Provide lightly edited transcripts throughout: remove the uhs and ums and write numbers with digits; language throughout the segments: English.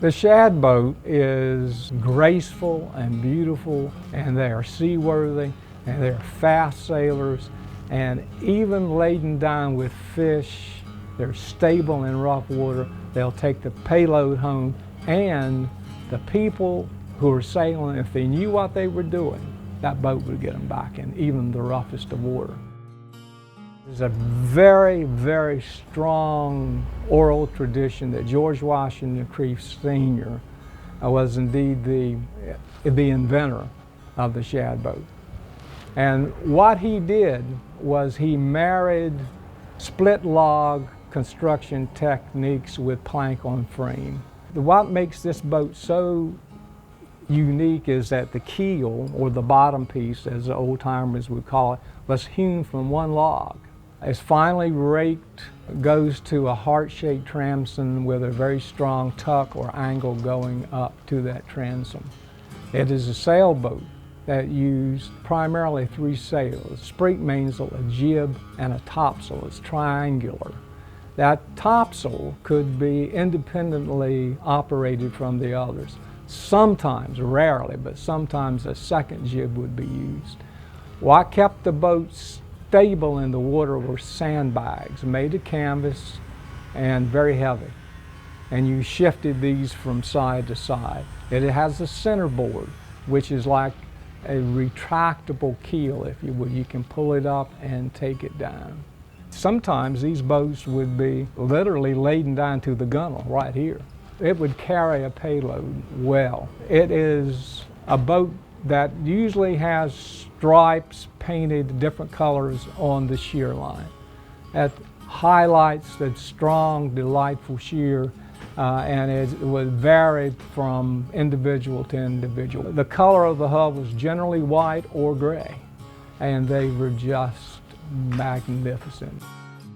The Shad boat is graceful and beautiful, and they are seaworthy, and they're fast sailors, and even laden down with fish, they're stable in rough water. They'll take the payload home, and the people who are sailing, if they knew what they were doing, that boat would get them back in even the roughest of water. There's a very, very strong oral tradition that George Washington Creef Sr. was indeed the inventor of the Shad boat. And what he did was he married split log construction techniques with plank on frame. What makes this boat so unique is that the keel, or the bottom piece, as the old timers would call it, was hewn from one log. It's finely raked, goes to a heart-shaped transom with a very strong tuck or angle going up to that transom. It is a sailboat that used primarily 3 sails: sprit mainsail, a jib, and a topsail. It's triangular. That topsail could be independently operated from the others. Sometimes, rarely, but sometimes a second jib would be used. What kept the boat stable in the water were sandbags made of canvas and very heavy. And you shifted these from side to side. It has a centerboard, which is like a retractable keel, if you will. You can pull it up and take it down. Sometimes these boats would be literally laden down to the gunwale right here. It would carry a payload well. It is a boat that usually has stripes painted different colors on the shear line. That highlights the strong, delightful shear, and it was varied from individual to individual. The color of the hull was generally white or gray, and they were just magnificent.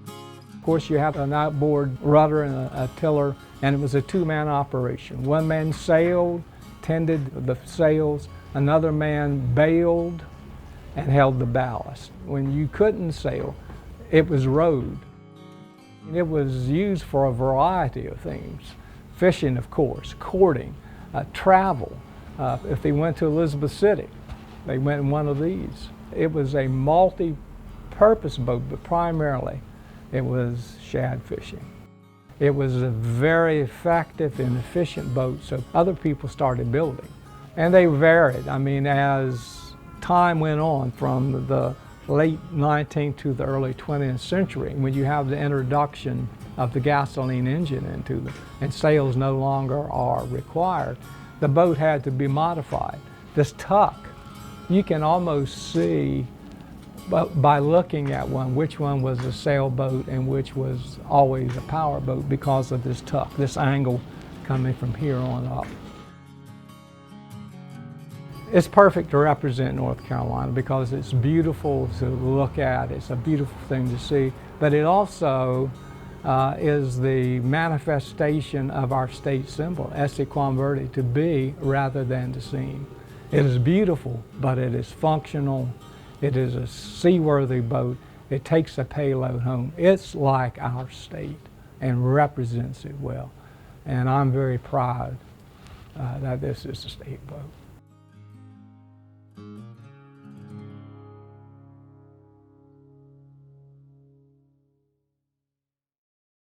Of course, you have an outboard rudder and a tiller, and it was a 2-man operation. One man sailed, tended the sails, another man bailed and held the ballast. When you couldn't sail, it was rowed. It was used for a variety of things. Fishing, of course, courting, travel. If they went to Elizabeth City, they went in one of these. It was a multi-purpose boat, but primarily it was shad fishing. It was a very effective and efficient boat, so other people started building. And they varied. I mean, as time went on, from the late 19th to the early 20th century, when you have the introduction of the gasoline engine into them, and sails no longer are required, the boat had to be modified. This tuck, you can almost see by looking at one which one was a sailboat and which was always a power boat because of this tuck, this angle coming from here on up. It's perfect to represent North Carolina because it's beautiful to look at, it's a beautiful thing to see, but it also is the manifestation of our state symbol, esse quam verde, to be rather than to seem. It is beautiful, but it is functional. It is a seaworthy boat. It takes a payload home. It's like our state and represents it well. And I'm very proud that this is a state boat.